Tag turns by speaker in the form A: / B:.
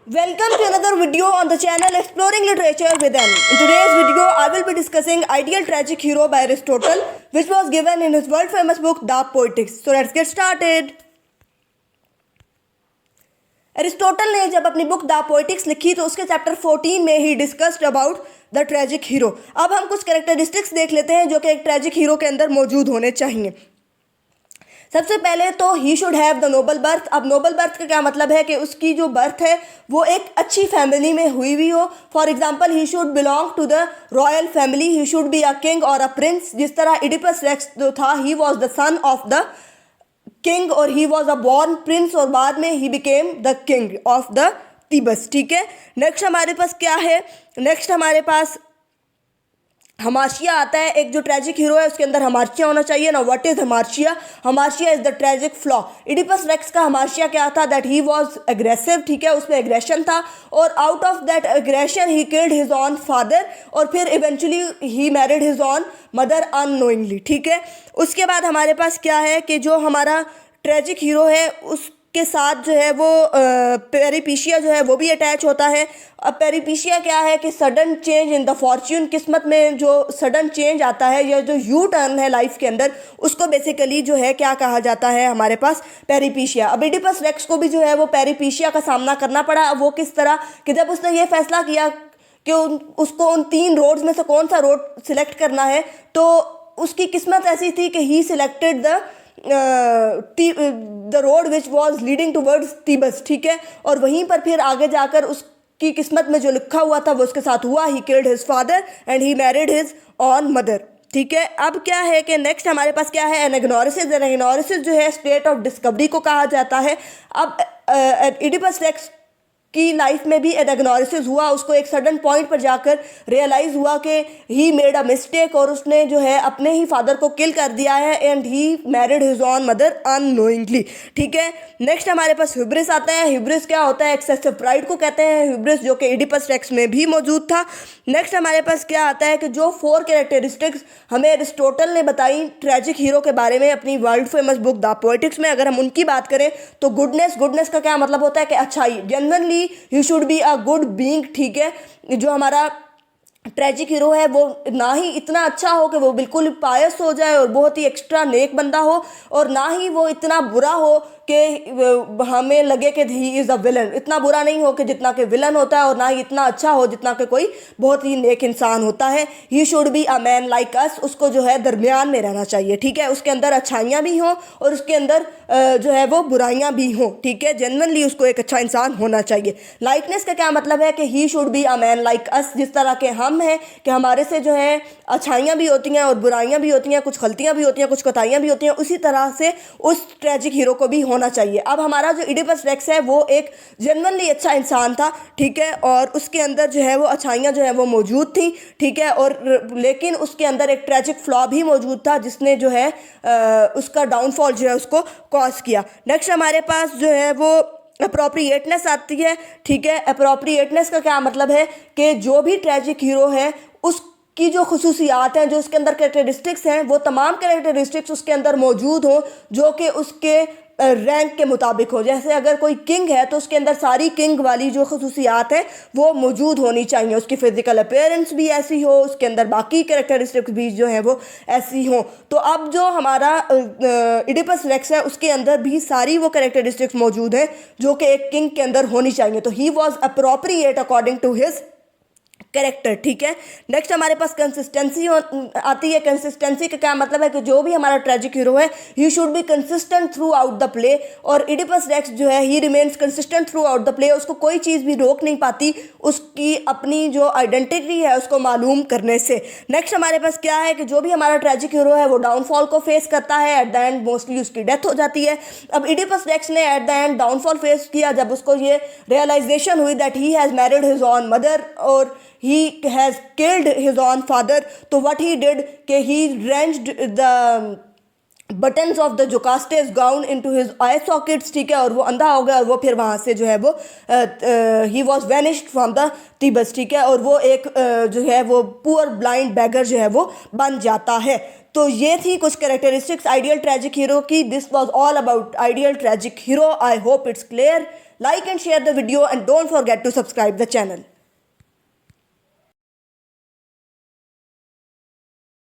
A: Welcome to another video on the channel Exploring Literature with N. In today's video, I will be discussing Ideal Tragic Hero by Aristotle, which was given in his world famous book The Poetics. So let's get started. Aristotle ने जब अपनी book the poetics लिखी तो उसके chapter 14 में ही discussed about the tragic hero. अब हम कुछ कैरेक्टरिस्टिक्स देख लेते हैं जो कि एक ट्रेजिक हीरो के अंदर मौजूद होने चाहिए। सबसे पहले तो he should have the noble birth. अब नोबल बर्थ का क्या मतलब है कि उसकी जो बर्थ है वो एक अच्छी फैमिली में हुई हो। For example he should belong to the royal family, he should be a king और अ प्रिंस। जिस तरह इडिपस रेक्स जो था he was the son of the king और he was a born prince और बाद में he became the king of the Thebes. ठीक है, नेक्स्ट हमारे पास क्या है? नेक्स्ट हमारे पास हमाशिया आता है। एक जो ट्रेजिक हीरो है उसके अंदर हमाशिया होना चाहिए ना। व्हाट इज हमाशिया? हमाशिया is the tragic flaw. Oedipus Rex का हमाशिया क्या था? That he was aggressive. ठीक है, उसमें एग्रेशन था और out of that aggression he killed his own father और फिर eventually he married his own mother unknowingly. ठीक है, उसके बाद हमारे पास क्या है कि जो हमारा ट्रेजिक हीरो है उसके साथ जो है वो पेरिपीशिया जो है वो भी अटैच होता है। अब पेरिपीशिया क्या है कि sudden change in the Fortune, किस्मत में जो सडन चेंज आता है या जो यू टर्न है लाइफ के अंदर, उसको बेसिकली जो है क्या कहा जाता है हमारे पास? पेरिपीशिया। अब इडिपस रेक्स को भी जो है वो पेरिपीशिया का सामना करना पड़ा। अब वो किस तरह कि जब उसने ये फैसला किया कि उसको उन 3 रोड्स में से कौन सा रोड सिलेक्ट करना है, तो उसकी किस्मत ऐसी थी कि he selected the road which was leading towards Thebes. ठीक है, और वहीं पर फिर आगे जाकर उसकी किस्मत में जो लिखा हुआ था वो उसके साथ हुआ। ही killed his father and he married his own mother. ठीक है, अब क्या है कि नेक्स्ट हमारे पास क्या है? एनाग्नोरिसिस। एनाग्नोरिसिस जो है स्टेट ऑफ डिस्कवरी को कहा जाता है। अब इडिपस रेक्स की लाइफ में भी एनाग्नोरिसिस हुआ। उसको एक सडन पॉइंट पर जाकर रियलाइज़ हुआ कि ही मेड अ मिस्टेक और उसने जो है अपने ही फादर को किल कर दिया है and he married his own mother unknowingly. ठीक है, नेक्स्ट हमारे पास ह्यूब्रिस आता है। ह्यूब्रिस क्या होता है? एक्सेसिव प्राइड को कहते हैं ह्यूब्रिस, जो कि इडिपस रेक्स में भी मौजूद था। नेक्स्ट हमारे पास क्या आता है कि जो 4 कैरेक्टरिस्टिक्स हमें एरिस्टोटल ने बताई ट्रेजिक हीरो के बारे में अपनी world famous book the poetics में, अगर हम उनकी बात करें तो गुडनेस का क्या मतलब होता है कि अच्छाई। Generally you should be a good being. ठीक है, जो हमारा ट्रेजिक हीरो है वो ना ही इतना अच्छा हो कि वो बिल्कुल पायस हो जाए और बहुत ही एक्स्ट्रा नेक बंदा हो, और ना ही वो इतना बुरा हो कि हमें लगे कि ही इज़ अ विलन। इतना बुरा नहीं हो कि जितना कि विलन होता है और ना ही इतना अच्छा हो जितना कि कोई बहुत ही नेक इंसान होता है। ही should be a man like us. उसको जो है दरमियान में रहना चाहिए। ठीक है, उसके अंदर अच्छाइयाँ भी हों और उसके अंदर जो है वो बुराइयाँ भी हों। ठीक है, जनरली उसको एक अच्छा इंसान होना चाहिए। लाइकनेस का क्या मतलब है कि ही should be a man like us. जिस तरह के हम हैं कि हमारे से जो है अच्छाइयाँ भी होती हैं और बुराइयाँ भी होती हैं, कुछ गलतियाँ भी होती हैं, कुछ कोताहियाँ भी होती हैं, उसी तरह से उस ट्रेजिक हीरो को भी होना चाहिए। अब हमारा जो इडिपस रेक्स है वो एक जनरली अच्छा इंसान था। ठीक है, और उसके अंदर जो है वो अच्छाइयाँ जो है वो मौजूद थी। ठीक है, और लेकिन उसके अंदर एक ट्रेजिक फ्लॉ भी मौजूद था जिसने जो है उसका डाउनफॉल जो है उसको कॉज किया। नेक्स्ट हमारे पास जो है वो अप्रोप्रिएटनेस आती है। ठीक है, अप्रोप्रिएटनेस का क्या मतलब है कि जो भी ट्रेजिक हीरो है उसकी जो खुसूसियात हैं, जो उसके अंदर कैरेक्टरिस्टिक्स हैं, वो तमाम कैरेक्टरिस्टिक्स उसके अंदर मौजूद हों जो कि उसके रैंक के मुताबिक हो। जैसे अगर कोई किंग है तो उसके अंदर सारी किंग वाली जो खुसूसियात हैं वो मौजूद होनी चाहिए। उसकी फिजिकल अपीयरेंस भी ऐसी हो, उसके अंदर बाकी कैरेक्टरिस्टिक्स भी जो हैं वो ऐसी हों। तो अब जो हमारा इडिपस रेक्स है उसके अंदर भी सारी वो कैरेक्टरिस्टिक्स मौजूद हैं जो कि एक किंग के अंदर होनी चाहिए। तो he was appropriate according to his character. ठीक है, नेक्स्ट हमारे पास कंसिस्टेंसी आती है। कंसिस्टेंसी का क्या मतलब है कि जो भी हमारा ट्रेजिक हीरो है ही should be consistent through out the play. और इडिपस रेक्स जो है ही remains consistent through out the play. उसको कोई चीज़ भी रोक नहीं पाती उसकी अपनी जो आइडेंटिटी है उसको मालूम करने से। नेक्स्ट हमारे पास क्या है कि जो भी हमारा ट्रेजिक हीरो है वो डाउनफॉल को फेस करता है। एट द एंड मोस्टली उसकी डेथ हो जाती है। अब इडिपस रेक्स ने at the end downfall face किया जब उसको ये रियलाइजेशन हुई that he has married his own mother और he has killed his own father. तो what he did कि he wrenched the buttons of the Jocasta's gown into his eye sockets। ठीक है, और वो अंधा हो गया और वो फिर वहाँ से जो है वो he was vanished from the Thebes। ठीक है, और वो एक जो है वो पुअर ब्लाइंड बैगर जो है वो बन जाता है। तो ये थी कुछ कैरेक्टरिस्टिक्स आइडियल ट्रेजिक हीरो की। This was all about ideal tragic hero. I hope it's clear. Like and share the video and don't forget to subscribe the channel.